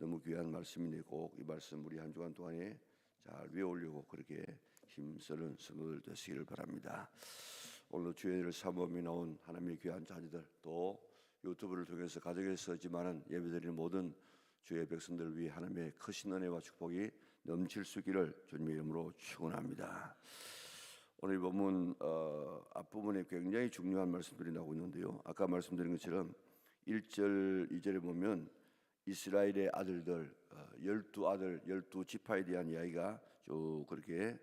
너무 귀한 말씀인데 꼭 이 말씀 우리 한 주간 동안에 잘 외우려고 그렇게 힘쓰는 성도들 되시기를 바랍니다. 오늘 주일을 사모함에 나온 하나님의 귀한 자녀들, 또 유튜브를 통해서 가정에서지만은 예배드리는 모든 주의 백성들을 위해 하나님의 크신 은혜와 축복이 넘칠 수 있기를 주님의 이름으로 축원합니다. 오늘 본문 앞부분에 굉장히 중요한 말씀들이 나오고 있는데요, 아까 말씀드린 것처럼 1절 2절에 보면 이스라엘의 아들들 12아들 12지파에 대한 이야기가 쭉 그렇게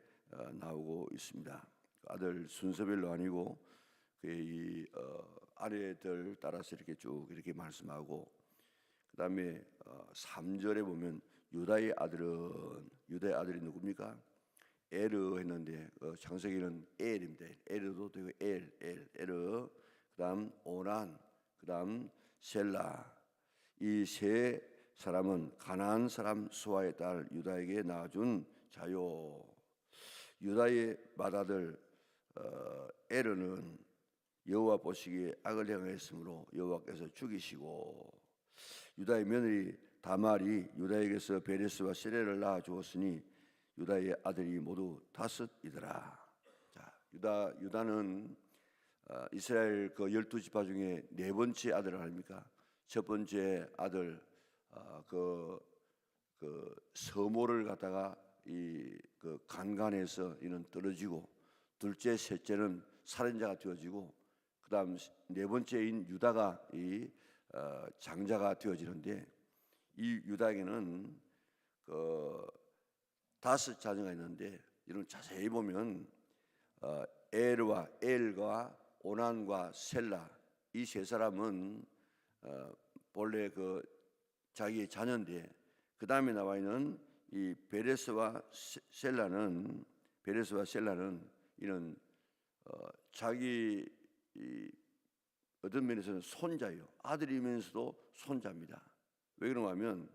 나오고 있습니다. 아들 순서별로 아니고 이 아내들 따라서 이렇게 쭉 이렇게 말씀하고, 그 다음에 3절에 보면 유다의 아들이 누굽니까? 에르 했는데 창세기는 엘입니다. 에르도 되고 에르, 그 다음 오난, 그 다음 셀라. 이 세 사람은 가나안 사람 수아의 딸 유다에게 낳아준 자요. 유다의 맏아들 에르는 여호와 보시기에 악을 행하였으므로 여호와께서 죽이시고, 유다의 며느리 다말이 유다에게서 베레스와 세레를 낳아 주었으니 유다의 아들이 모두 5이더라. 자, 유다는 이스라엘 그 12지파 중에 네 번째 아들을 아닙니까? 첫 번째 아들 그 서모를 갖다가 그 간간에서 이는 떨어지고, 둘째 셋째는 살인자가 되어지고, 그다음 네 번째인 유다가 장자가 되어지는데, 이 유다에게는 그 5 자녀가 있는데, 이런 자세히 보면 엘과 오난과 셀라 이 세 사람은 본래 그 자기의 자녀인데, 그 다음에 나와 있는 이 베레스와 셀라는 이런 자기 어떤 면에서는 손자예요. 아들이면서도 손자입니다. 왜 그런가 하면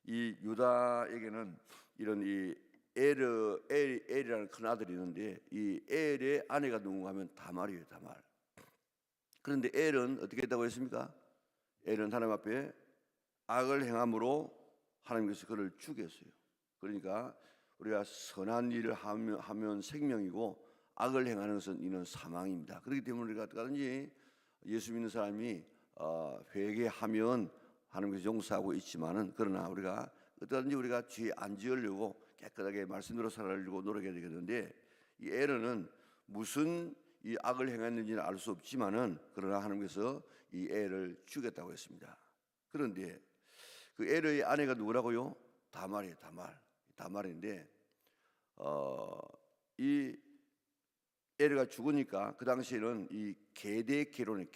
이 유다에게는 이런 이 엘이라는 큰 아들이 있는데, 이 엘의 아내가 누군가 하면 다말이에요. 다말. 그런데 엘은 어떻게 했다고 했습니까? 엘은 하나님 앞에 악을 행함으로 하나님께서 그를 죽였어요. 그러니까 우리가 선한 일을 하면 생명이고 악을 행하는 것은 이는 사망입니다. 그렇기 때문에 우리가 어떻게든지 예수 믿는 사람이 회개하면 하나님께서 용서하고 있지만은, 그러나 우리가 어떻게든지 우리가 죄 안 지으려고 깨끗하게 말씀대로 살아가려고 노력해야 되겠는데, 이 에르는 무슨 이 악을 행했는지는 알 수 없지만은, 그러나 하나님께서 이 에르를 죽였다고 했습니다. 그런데 그 에르의 아내가 누구라고요? 다말이에요. 다말인데 이 에르가 죽으니까 그 당시에는 이 계대 결혼.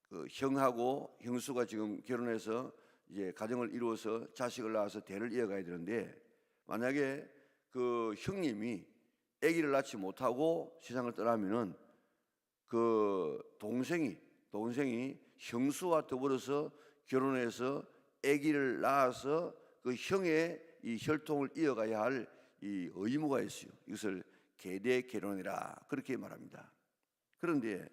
그 형하고 형수가 지금 결혼해서 이제 가정을 이루어서 자식을 낳아서 대를 이어가야 되는데, 만약에 그 형님이 아기를 낳지 못하고 세상을 떠나면은 그 동생이 형수와 더불어서 결혼해서 아기를 낳아서 그 형의 이 혈통을 이어가야 할 이 의무가 있어요. 이것을 계대 결혼이라 그렇게 말합니다. 그런데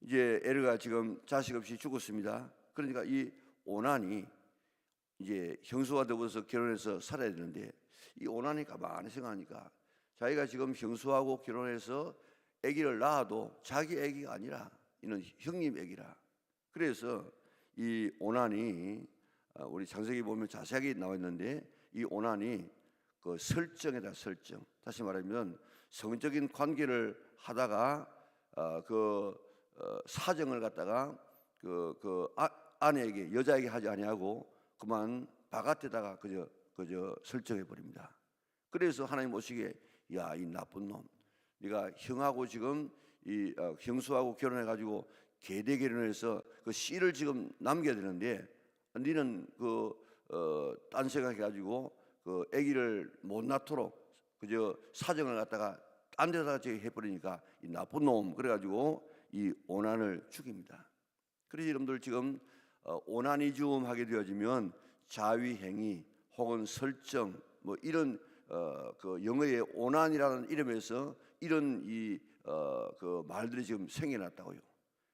이제 에르가 지금 자식 없이 죽었습니다. 그러니까 이 오난이 이제 형수와 더불어서 결혼해서 살아야 되는데, 이 오난이 가만히 생각하니까 자기가 지금 형수하고 결혼해서 아기를 낳아도 자기 아기가 아니라 이는 형님 아기라. 그래서 이 오난이 우리 창세기 보면 자세하게 나와 있는데, 이 오난이 그 설정. 다시 말하면 성적인 관계를 하다가 사정을 갖다가 아내에게, 여자에게 하지 아니하고 그만 바깥에다가 그저 설정해 버립니다. 그래서 하나님 오시기에, 야, 이 나쁜 놈, 네가 형하고 지금 이 형수하고 결혼해 가지고 계대 결혼해서 그 씨를 지금 남겨야 되는데, 너는 딴 생각해 가지고 그 아기를 못 낳도록 그저 사정을 갖다가 딴 데다가 해버리니까 이 나쁜 놈, 그래가지고 이 오난을 죽입니다. 그래서 여러분들 지금 오나니즘 하게 되어지면 자위행위 혹은 설정 뭐 이런 그 영어의 오난이라는 이름에서 이런 그 말들이 지금 생겨났다고요.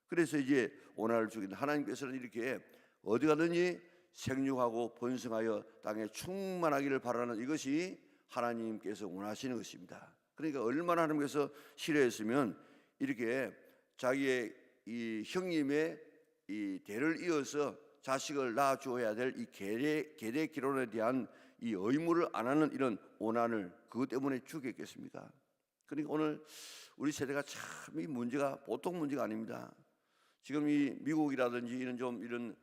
그래서 이제 오나를 주긴 하나님께서는 이렇게 어디 가든지 생육하고 번성하여 땅에 충만하기를 바라는 이것이 하나님께서 원하시는 것입니다. 그러니까 얼마나 하나님께서 싫어했으면 이렇게 자기의 이 형님의 이 대를 이어서 자식을 낳아 주어야 될 이 계대 기론에 대한 이 의무를 안 하는 이런 오난을 그것 때문에 죽였겠습니까? 그러니까 오늘 우리 세대가 참 이 문제가 보통 문제가 아닙니다. 지금 이 미국이라든지 이런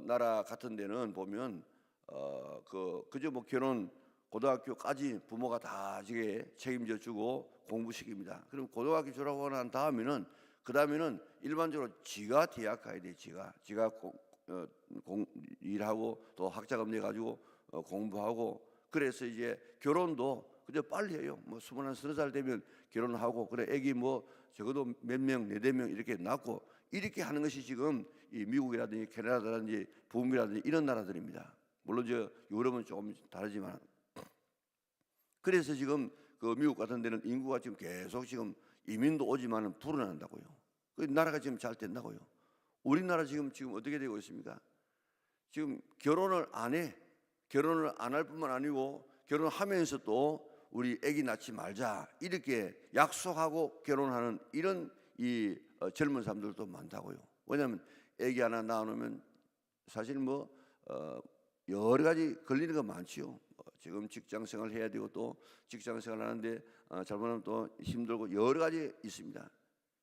나라 같은 데는 보면 그저 뭐 결혼 고등학교까지 부모가 다 이게 책임져 주고 공부시킵니다. 그럼 고등학교 졸업하고 난 다음에는 일반적으로 지가 대학 가야 돼. 지가 일하고 또 학자금 내 가지고 공부하고 그래서 이제 결혼도 그저 빨리 해요. 뭐 20, 30살 되면 결혼하고 그래 애기 뭐 적어도 몇 명, 4명 이렇게 낳고 이렇게 하는 것이 지금 이 미국이라든지 캐나다라든지 북미라든지 이런 나라들입니다. 물론 저 유럽은 조금 다르지만 그래서 지금 그 미국 같은 데는 인구가 지금 계속 지금 이민도 오지만은 불어난다고요. 그 나라가 지금 잘 된다고요. 우리나라 지금 어떻게 되고 있습니까? 지금 결혼을 안 해. 결혼을 안 할 뿐만 아니고 결혼하면서 또 우리 아기 낳지 말자 이렇게 약속하고 결혼하는 이런 이 젊은 사람들도 많다고요. 왜냐하면 아기 하나 낳아놓으면 사실 뭐 여러 가지 걸리는 거 많지요. 지금 직장생활 해야 되고 또 직장생활 하는데 잘못하면 또 힘들고 여러 가지 있습니다.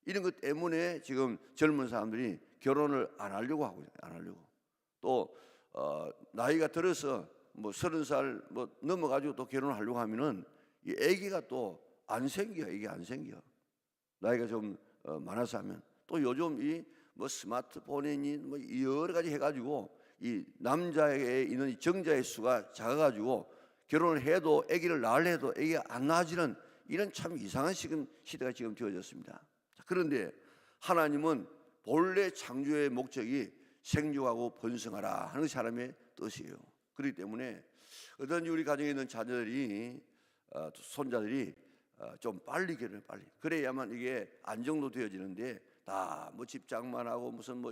이런 것 때문에 지금 젊은 사람들이 결혼을 안 하려고 하고요. 안 하려고. 또 나이가 들어서 뭐 30살 뭐 넘어가지고 또 결혼하려고 하면은 이 아기가 또 안 생겨. 이게 안 생겨. 나이가 좀 많아서 하면 또 요즘 이 뭐 스마트폰이니 뭐 여러 가지 해가지고 이 남자에 있는 이 정자의 수가 작아가지고 결혼을 해도 아기를 낳으려 해도 아기가 안 낳아지는 이런 참 이상한 시대가 지금 되어졌습니다. 그런데 하나님은 본래 창조의 목적이 생육하고 번성하라 하는 사람의 뜻이에요. 그렇기 때문에 어떤 우리 가정에 있는 자녀들이 손자들이 좀 빨리 결혼해 빨리 그래야만 이게 안정도 되어지는데 다 뭐 집장만 하고 무슨 뭐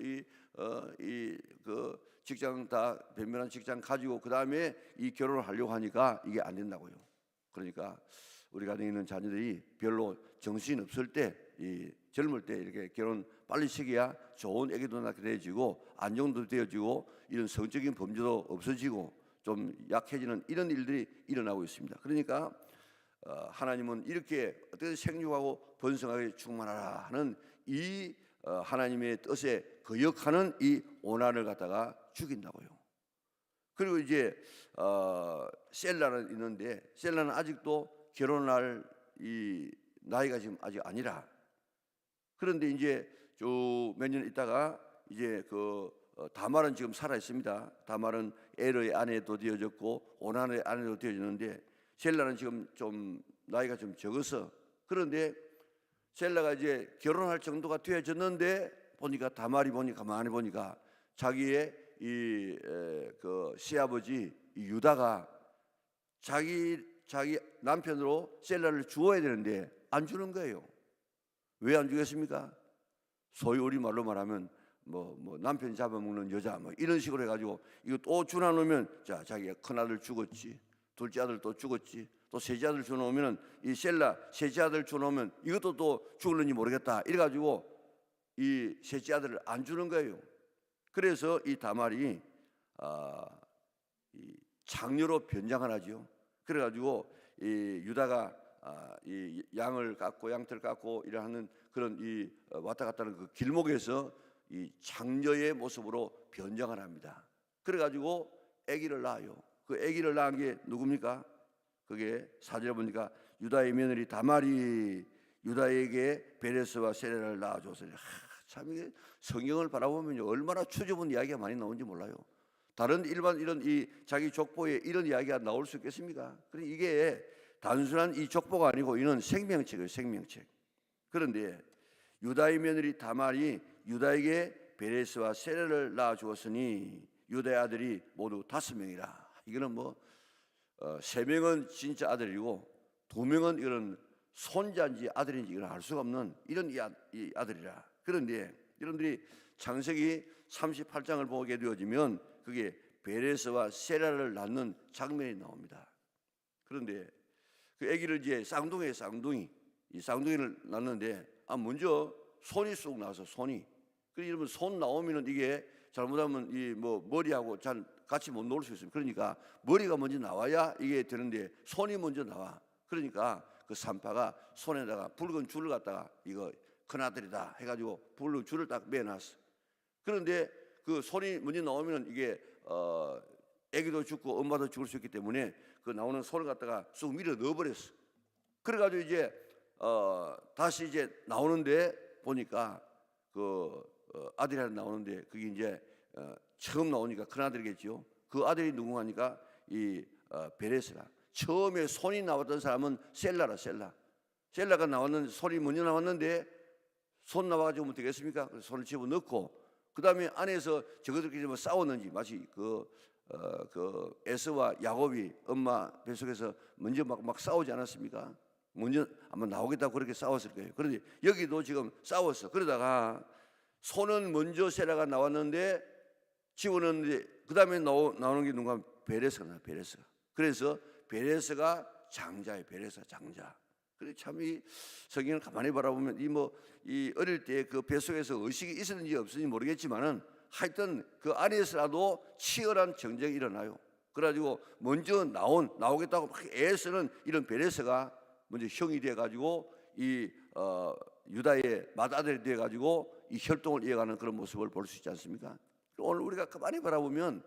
그 직장 다 변변한 직장 가지고 그 다음에 이 결혼을 하려고 하니까 이게 안 된다고요. 그러니까 우리 가정에 있는 자녀들이 별로 정신 없을 때, 이 젊을 때 이렇게 결혼 빨리 시켜야 좋은 아기도 낳게 되어지고 안정도 되어지고 이런 성적인 범죄도 없어지고 좀 약해지는 이런 일들이 일어나고 있습니다. 그러니까 하나님은 이렇게 어떻게 생육하고 번성하게 충만하라 하는 이 하나님의 뜻에 거역하는 이 오난을 갖다가 죽인다고요. 그리고 이제 셀라는 있는데 셀라는 아직도 결혼할 이 나이가 지금 아직 아니라 그런데 이제 쭉 몇 년 있다가 이제 그 다말은 지금 살아 있습니다. 다말은 에르의 아내도 되어졌고 오난의 아내도 되어졌는데 셀라는 지금 좀 나이가 좀 적어서 그런데 셀라가 이제 결혼할 정도가 되어졌는데 보니까 다말이 가만히 보니까 자기의 그 시아버지 유다가 자기 남편으로 셀라를 주어야 되는데 안 주는 거예요. 왜 안 주겠습니까? 소위 우리 말로 말하면 뭐 남편 잡아먹는 여자 뭐 이런 식으로 해가지고 이거 또 주나 놓으면 자 자기가 큰 아들 죽었지, 둘째 아들 또 죽었지, 또 셋째 아들 주놓으면은 이 셀라 셋째 아들 주놓으면 이것도 또 죽을는지 모르겠다 이래가지고 이 셋째 아들을 안 주는 거예요. 그래서 이 다말이 이 장녀로 변장을 하죠. 그래가지고 이 유다가 이 양을 깎고 양털 깎고 이러하는 그런 이 왔다 갔다 하는 그 길목에서 이 장녀의 모습으로 변장을 합니다. 그래가지고 아기를 낳아요. 그 아기를 낳은 게 누굽니까? 그게 4절에 보니까 유다의 며느리 다말이 유다에게 베레스와 세레를 낳아줘서 참 이게 성경을 바라보면 얼마나 추접한 이야기가 많이 나오는지 몰라요. 다른 일반 이런 이 자기 족보에 이런 이야기가 나올 수 있겠습니까? 그래 이게 단순한 이 족보가 아니고 이는 생명책이에요, 생명책. 그런데 유다의 며느리 다말이 유다에게 베레스와 세레를 낳아 주었으니 유다의 아들이 모두 5명이라. 이거는 뭐 3명은 진짜 아들이고 2명은 이런 손자인지 아들인지 이걸 알 수가 없는 이런 이 아들이라. 그런데 여러분들이 창세기 38장을 보게 되어지면 그게 베레스와 세라를 낳는 장면이 나옵니다. 그런데 그 아기를 이제 쌍둥이를 낳는데 먼저 손이 쑥 나와서 손이. 그래서 여러분 손 나오면은 이게 잘못하면 이 뭐 머리하고 잘 같이 못 놀 수 있습니다. 그러니까 머리가 먼저 나와야 이게 되는데 손이 먼저 나와. 그러니까 그 산파가 손에다가 붉은 줄을 갖다가 이거 큰아들이다 해가지고 붉은 줄을 딱 매놨어. 그런데 그 손이 먼저 나오면 이게 아기도 죽고 엄마도 죽을 수 있기 때문에 그 나오는 손을 갖다가 쑥 밀어 넣어버렸어. 그래가지고 이제 다시 이제 나오는데 보니까 그 아들이 하나 나오는데 그게 이제 처음 나오니까 큰 아들이겠죠. 그 아들이 누구 하니까 이 베레스라. 처음에 손이 나왔던 사람은 셀라라. 셀라가 나왔는데 손이 먼저 나왔는데 손 나와가지고 뭐 되겠습니까? 그래서 손을 집어 넣고 그 다음에 안에서 저것들끼리 뭐 싸웠는지 마치 그 에서와 야곱이 엄마 뱃속에서 먼저 막 싸우지 않았습니까? 먼저 아마 나오겠다고 그렇게 싸웠을 거예요. 그런데 여기도 지금 싸웠어. 그러다가 손은 먼저 세라가 나왔는데 집어넣는데 그 다음에 나오는 게 누가 베레스가. 그래서 베레스가 장자예요. 베레스가 장자. 그래 참 이 성경을 가만히 바라보면 이 어릴 때 그 뱃속에서 의식이 있었는지 없었는지 모르겠지만은 하여튼 그 안에서라도 치열한 정쟁이 일어나요. 그래가지고 먼저 나오겠다고 막 애쓰는 이런 베레스가 먼저 형이 돼가지고 이 유다의 맏아들이 돼가지고 이 혈통을 이어가는 그런 모습을 볼 수 있지 않습니까? 오늘 우리가 가만히 바라보면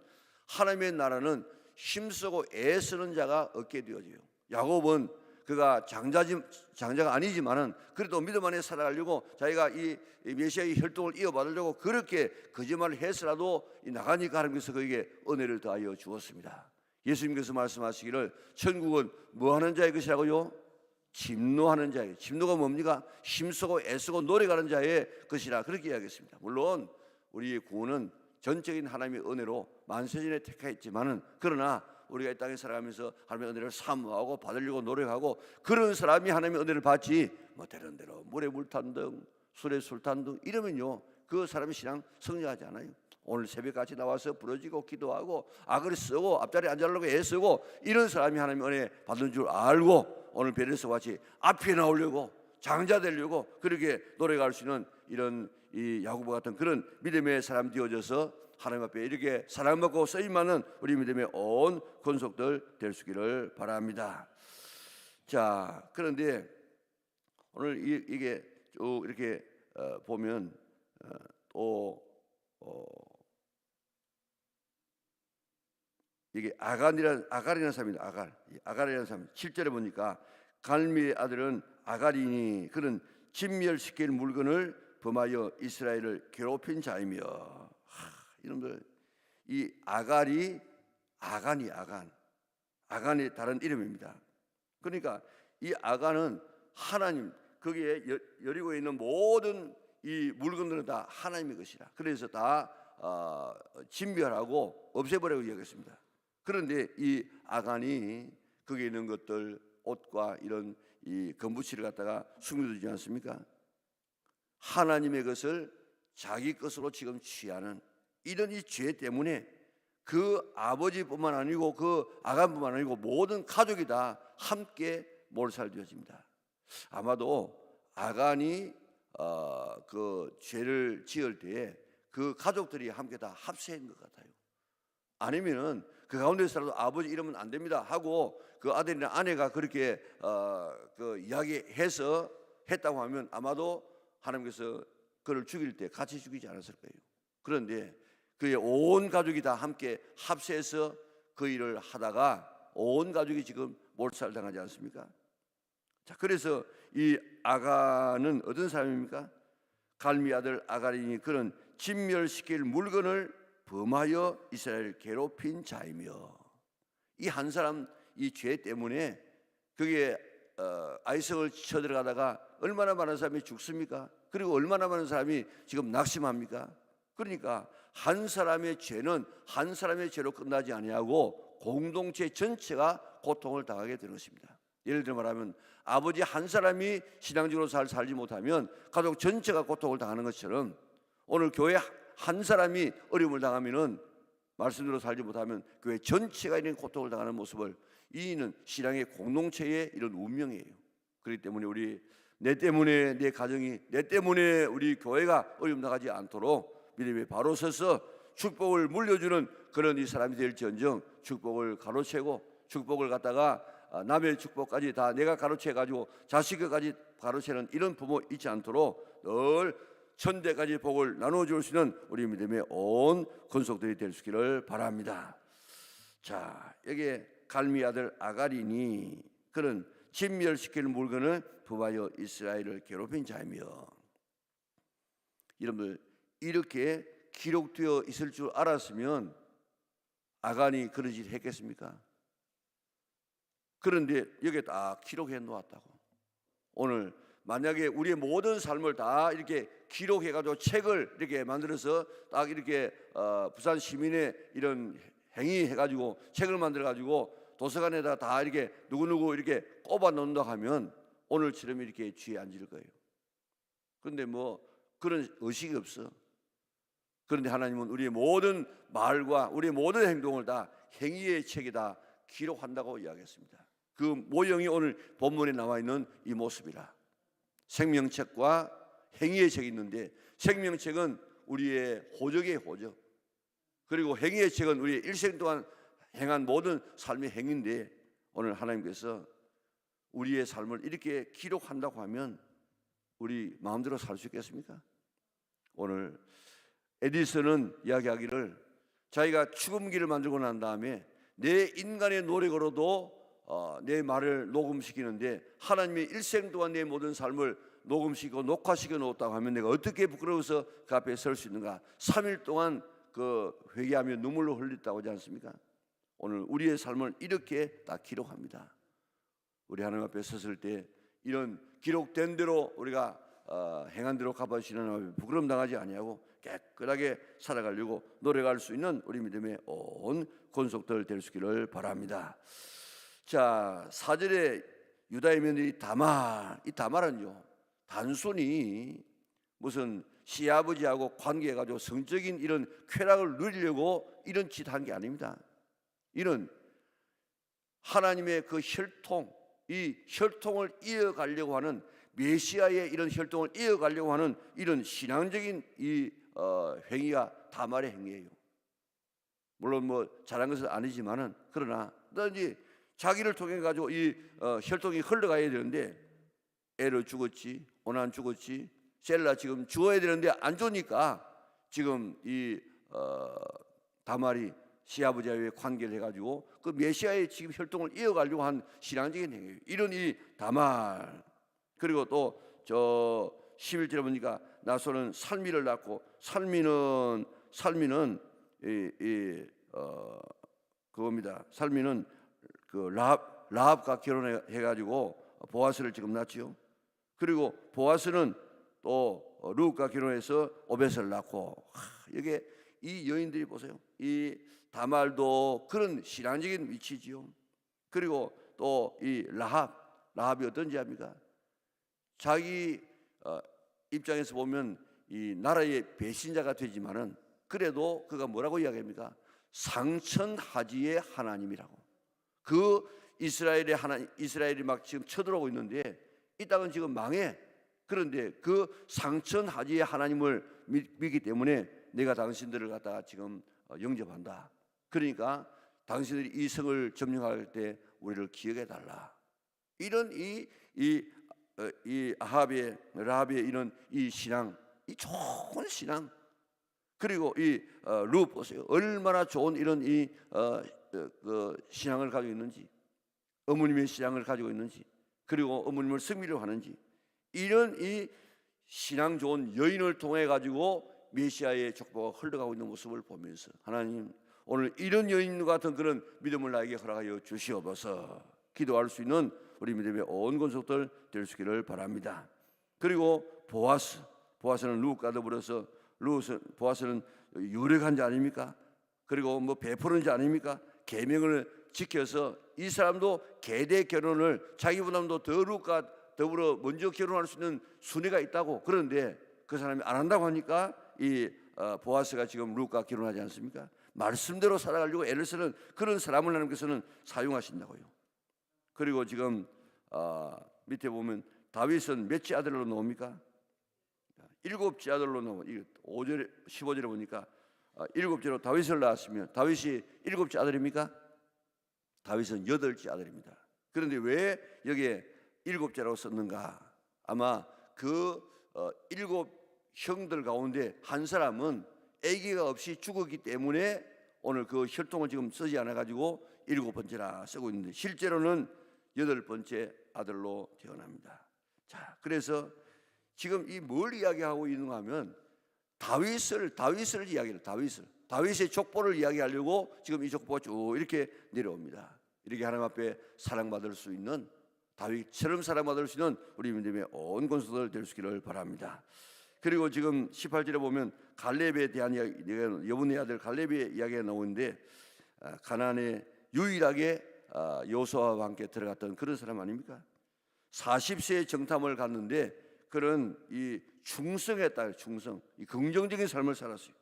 하나님의 나라는 힘쓰고 애쓰는 자가 얻게 되어져요. 야곱은 그가 장자가 아니지만은 그래도 믿음 안에 살아가려고 자기가 이 메시아의 혈통을 이어받으려고 그렇게 거짓말을 해서라도 나가니까 하나님께서 그에게 은혜를 더하여 주었습니다. 예수님께서 말씀하시기를 천국은 뭐하는 자의 것이라고요? 진노하는 자예요. 진노가 뭡니까? 힘쓰고 애쓰고 노력하는 자의 것이라 그렇게 이야기했습니다. 물론 우리의 구원은 전적인 하나님의 은혜로 만세전에 택하였지만은 그러나 우리가 이 땅에 살아가면서 하나님의 은혜를 사모하고 받으려고 노력하고 그런 사람이 하나님의 은혜를 받지 못하는 대로 물에 물탄 등 술에 술탄 등 이러면요 그 사람의 신앙 성장하지 않아요. 오늘 새벽같이 나와서 부러지고 기도하고 악을 쓰고 앞자리에 앉으려고 애쓰고 이런 사람이 하나님의 은혜 받는 줄 알고 오늘 베레스와 같이 앞에 나오려고 장자 되려고 그렇게 노력할 수 있는 이런 이 야고보 같은 그런 믿음의 사람 되어져서 하나님 앞에 이렇게 사랑받고 쓰임받는 우리 믿음의 온 권속들 될 수 있기를 바랍니다. 자, 그런데 오늘 이게 쭉 이렇게 보면 또 이게 아갈이라는 사람입니다. 아갈이라는 사람. 7절에 보니까 갈미의 아들은 아갈이니 그는 진멸시킬 물건을 범하여 이스라엘을 괴롭힌 자이며. 이놈들 이 아갈이 아간이 다른 이름입니다. 그러니까 이 아간은 하나님 거기에 여리고에 있는 모든 이 물건들은 다 하나님의 것이라. 그래서 다 진멸하고 없애버리고 이야기했습니다. 그런데 이 아간이 거기에 있는 것들 옷과 이런 이 금부치를 갖다가 숨겨두지 않습니까? 하나님의 것을 자기 것으로 지금 취하는 이런 이 죄 때문에 그 아버지뿐만 아니고 그 아간뿐만 아니고 모든 가족이 다 함께 몰살되어집니다. 아마도 아간이 그 죄를 지을 때에 그 가족들이 함께 다 합세한 것 같아요. 아니면은 그 가운데서라도 아버지 이러면 안 됩니다 하고 그 아들이나 아내가 그렇게 그 이야기해서 했다고 하면 아마도 하나님께서 그를 죽일 때 같이 죽이지 않았을 거예요. 그런데 그의 온 가족이 다 함께 합세해서 그 일을 하다가 온 가족이 지금 몰살당하지 않습니까? 자, 그래서 이 아간은 어떤 사람입니까? 갈미 아들 아갈이니 그는 진멸시킬 물건을 범하여 이스라엘을 괴롭힌 자이며. 이 한 사람 이 죄 때문에 그게 아이성을 쳐들어가다가 얼마나 많은 사람이 죽습니까? 그리고 얼마나 많은 사람이 지금 낙심합니까? 그러니까 한 사람의 죄는 한 사람의 죄로 끝나지 아니하고 공동체 전체가 고통을 당하게 되는 것입니다. 예를 들어 말하면 아버지 한 사람이 신앙적으로 잘 살지 못하면 가족 전체가 고통을 당하는 것처럼 오늘 교회 한 사람이 어려움을 당하면은, 말씀대로 살지 못하면 교회 전체가 이런 고통을 당하는 모습을, 이는 신앙의 공동체의 이런 운명이에요. 그렇기 때문에 내 때문에 내 가정이, 내 때문에 우리 교회가 어려움 당하지 않도록 믿음에 바로 서서 축복을 물려주는 그런 이 사람이 될지언정, 축복을 가로채고 축복을 갖다가 남의 축복까지 다 내가 가로채가지고 자식까지 가로채는 이런 부모 있지 않도록 늘 천대까지 복을 나눠줄 수 있는 우리 믿음의 온 권속들이 될 수 있기를 바랍니다. 자, 여기에 갈미 아들 아가린이 그런 진멸시킬 물건을 부하여 이스라엘을 괴롭힌 자이며, 여러분들 이렇게 기록되어 있을 줄 알았으면 아간이 그런 짓 했겠습니까? 그런데 여기에 딱 기록해 놓았다고. 오늘 만약에 우리의 모든 삶을 다 이렇게 기록해 가지고 책을 이렇게 만들어서 딱 이렇게 부산 시민의 이런 행위 해가지고 책을 만들어 가지고 도서관에다 다 이렇게 누구누구 이렇게 꼽아 놓는다 하면 오늘처럼 이렇게 쥐에 앉을 거예요. 그런데 뭐 그런 의식이 없어. 그런데 하나님은 우리의 모든 말과 우리의 모든 행동을 다 행위의 책에다 기록한다고 이야기했습니다. 그 모형이 오늘 본문에 나와 있는 이 모습이라. 생명책과 행위의 책이 있는데, 생명책은 우리의 호적이에요, 호적. 그리고 행위의 책은 우리의 일생 동안 행한 모든 삶의 행위인데, 오늘 하나님께서 우리의 삶을 이렇게 기록한다고 하면 우리 마음대로 살 수 있겠습니까? 오늘 에디슨은 이야기하기를, 자기가 축음기를 만들고 난 다음에 내 인간의 노력으로도 내 말을 녹음시키는데, 하나님의 일생 동안 내 모든 삶을 녹음시키고 녹화시켜 놓았다고 하면 내가 어떻게 부끄러워서 그 앞에 설 수 있는가. 3일 동안 그 회개하며 눈물로 흘렸다고 하지 않습니까? 오늘 우리의 삶을 이렇게 다 기록합니다. 우리 하나님 앞에 섰을 때 이런 기록된 대로 우리가 행한 대로 갚아주시는 하나님 부끄러움 당하지 아니하고 깨끗하게 살아가려고 노력할 수 있는 우리 믿음의 온 권속들 될 수 있기를 바랍니다. 자, 4절에 유다의 며느리 다말, 이 다말은요 단순히 무슨 시아버지하고 관계해가지고 성적인 이런 쾌락을 누리려고 이런 짓 한 게 아닙니다. 이런 하나님의 그 혈통, 이 혈통을 이어가려고 하는, 메시아의 이런 혈통을 이어가려고 하는 이런 신앙적인 이 행위가 다말의 행위예요. 물론 뭐 잘한 것은 아니지만은, 그러나 이제 자기를 통해 가지고 이 혈통이 흘러가야 되는데, 에르 죽었지, 오난 죽었지, 셀라 지금 죽어야 되는데 안 죽으니까 지금 이 다말이 시아버지와의 관계를 해가지고 그 메시아의 지금 혈통을 이어가려고 한 신앙적인 행위예요. 이런 이 다말. 그리고 또 저 11절에 보니까 나소는 살미를 낳고, 살미는 그겁니다. 살미는 그 라합과 결혼해가지고 보아스를 지금 낳지요. 그리고 보아스는 또 룻과 결혼해서 오벳을 낳고, 여기 이 여인들이 보세요. 이 다말도 그런 신앙적인 위치지요. 그리고 또 이 라합이 어떤지 압니까? 자기 입장에서 보면 이 나라의 배신자가 되지만은 그래도 그가 뭐라고 이야기합니까? 상천하지의 하나님이라고. 그 이스라엘이 막 지금 쳐들어오고 있는데 이 땅은 지금 망해. 그런데 그 상천하지의 하나님을 믿기 때문에 내가 당신들을 갖다가 지금 영접한다. 그러니까 당신들이 이 성을 점령할 때 우리를 기억해 달라. 이런 이 라합의 이런 이 신앙, 이 좋은 신앙. 그리고 이 룻 보세요. 얼마나 좋은 이런 이 신앙을 가지고 있는지, 어머님의 신앙을 가지고 있는지, 그리고 어머님을 섬기려고 하는지, 이런 이 신앙 좋은 여인을 통해 가지고 메시아의 족보가 흘러가고 있는 모습을 보면서 하나님 오늘 이런 여인과 같은 그런 믿음을 나에게 허락하여 주시옵소서. 기도할 수 있는 우리 믿음의 온 권속들 될 수 있기를 바랍니다. 그리고 보아스는 룻과 더불어서 보아스는 유력한 자 아닙니까? 그리고 뭐 베푸는 자 아닙니까? 계명을 지켜서 이 사람도 계대 결혼을 자기보다도 더 룻과 더불어 먼저 결혼할 수 있는 순위가 있다고. 그런데 그 사람이 안 한다고 하니까 이 보아스가 지금 룻과 결혼하지 않습니까? 말씀대로 살아가려고 애를 쓰는 그런 사람을 하나님께서는 사용하신다고요. 그리고 지금 밑에 보면 다윗은 몇째 아들로 나옵니까? 7째 아들로 나오고 5절 15절에 보니까 7째로 다윗을 낳았으면 다윗이 7째 아들입니까? 다윗은 8째 아들입니다. 그런데 왜 여기에 7째라고 썼는가? 아마 그 7 형들 가운데 한 사람은 아기가 없이 죽었기 때문에 오늘 그 혈통을 지금 쓰지 않아 가지고 7번째라 쓰고 있는데 실제로는 8번째 아들로 태어납니다. 자, 그래서 지금 이 뭘 이야기하고 있는가 하면 다윗을 이야기해요. 다윗의 족보를 이야기하려고 지금 이 족보가 쭉 이렇게 내려옵니다. 이렇게 하나님 앞에 사랑받을 수 있는 다윗처럼 사랑받을 수 있는 우리 믿음의 온 권속들 될 수 있기를 바랍니다. 그리고 지금 18절에 보면 갈렙에 대한 이야기, 여분의 아들 갈렙의 이야기가 나오는데 가나안에 유일하게 여호수아와 함께 들어갔던 그런 사람 아닙니까? 40세의 정탐을 갔는데 그런 이 충성했다, 충성, 이 긍정적인 삶을 살았어요.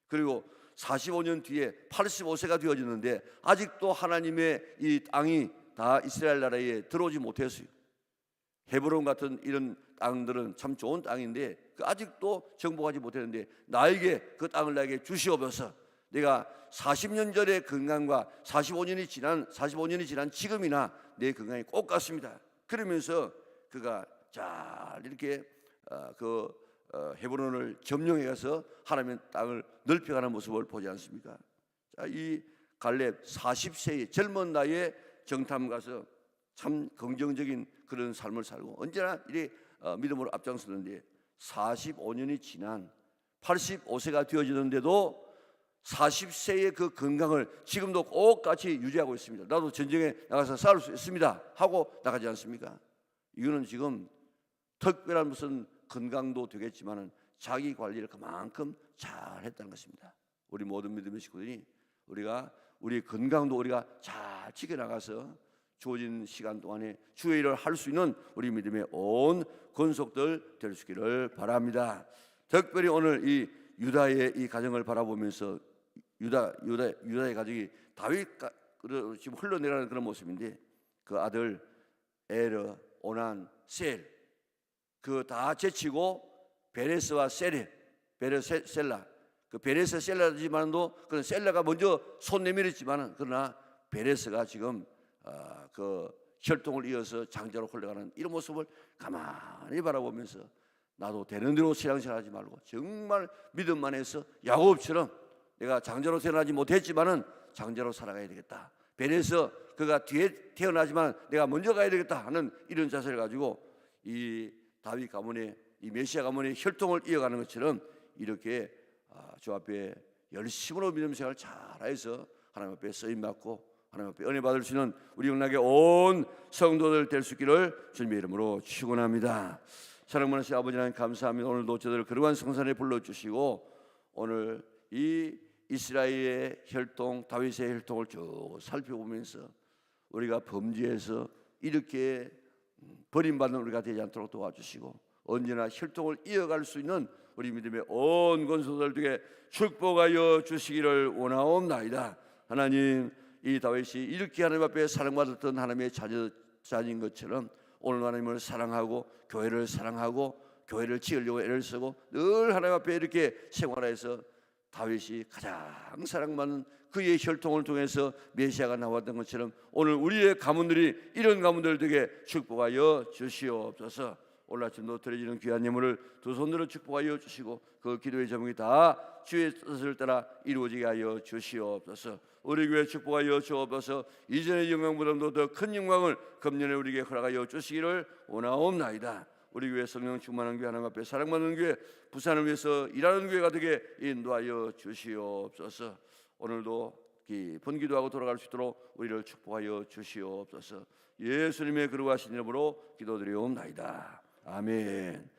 그리고 45년 뒤에 85세가 되어졌는데 아직도 하나님의 이 땅이 다 이스라엘 나라에 들어오지 못했어요. 헤브론 같은 이런 땅들은 참 좋은 땅인데 아직도 정복하지 못했는데 나에게 그 땅을 나에게 주시옵소서. 내가 40년 전의 건강과 45년이 지난 지금이나 내 건강이 꼭 같습니다. 그러면서 그가 잘 이렇게 헤브론을 점령해 가서 하나님의 땅을 넓혀가는 모습을 보지 않습니까? 자, 이 갈렙 40세의 젊은 나이에 정탐 가서 참 긍정적인 그런 삶을 살고 언제나 이래 믿음으로 앞장서는데 45년이 지난 85세가 되어지는데도 40세의 그 건강을 지금도 똑같이 유지하고 있습니다. 나도 전쟁에 나가서 싸울 수 있습니다 하고 나가지 않습니까? 이거는 지금 특별한 무슨 건강도 되겠지만은 자기 관리를 그만큼 잘 했다는 것입니다. 우리 모든 믿음의 식구들이 우리 건강도 우리가 잘 지켜나가서 주어진 시간 동안에 주의 일을 할 수 있는 우리 믿음의 온 권속들 될 수 있기를 바랍니다. 특별히 오늘 이 유다의 이 가정을 바라보면서 유다의 가정이 다윗으로 지금 흘러내려가는 그런 모습인데 그 아들 에르, 오난, 셀 그 다 제치고 베레스와 셀라 그 베레스 셀라지만도 그런 셀라가 먼저 손 내밀었지만은 그러나 베레스가 지금 그 혈통을 이어서 장자로 흘러가는 이런 모습을 가만히 바라보면서 나도 되는 대로 신앙생활하지 말고 정말 믿음만 해서 야곱처럼 내가 장자로 태어나지 못했지만은 장자로 살아가야 되겠다. 베레스 그가 뒤에 태어나지만 내가 먼저 가야 되겠다 하는 이런 자세를 가지고 이 다윗 가문의 이 메시아 가문의 혈통을 이어가는 것처럼 이렇게 주 앞에 열심으로 믿음 생활을 잘해서 하나님 앞에 쓰임 받고 하나님 앞에 은혜 받을 수 있는 우리 영락의 온 성도들 될 수 있기를 주님의 이름으로 축원합니다. 사랑 많으신 아버지 하나님 감사합니다. 오늘도 저들을 거룩한 성산에 불러주시고 오늘 이 이스라엘의 혈통 다윗의 혈통을 쭉 살펴보면서 우리가 범죄해서 이렇게 버림받는 우리가 되지 않도록 도와주시고 언제나 혈통을 이어갈 수 있는 우리 믿음의 온 권속들 중에 축복하여 주시기를 원하옵나이다. 하나님 이 다윗이 이렇게 하나님 앞에 사랑받았던 하나님의 자녀인 것처럼 오늘 하나님을 사랑하고 교회를 사랑하고 교회를 지으려고 애를 쓰고 늘 하나님 앞에 이렇게 생활해서 다윗이 가장 사랑받는 그의 혈통을 통해서 메시아가 나왔던 것처럼 오늘 우리의 가문들이 이런 가문들 되게 축복하여 주시옵소서. 오늘 아침도 드려지는 귀한 예물을 두 손으로 축복하여 주시고 그 기도의 제목이 다 주의 뜻을 따라 이루어지게 하여 주시옵소서. 우리 교회 축복하여 주옵소서. 이전의 영광보다도 더 큰 영광을 금년에 우리에게 허락하여 주시기를 원하옵나이다. 우리 교회 성령 충만한 교회 하나님 앞에 사랑받는 교회 부산을 위해서 일하는 교회가 되게 인도하여 주시옵소서. 오늘도 깊은 기도하고 돌아갈 수 있도록 우리를 축복하여 주시옵소서. 예수님의 거룩하신 이름으로 기도드리옵나이다. 아멘.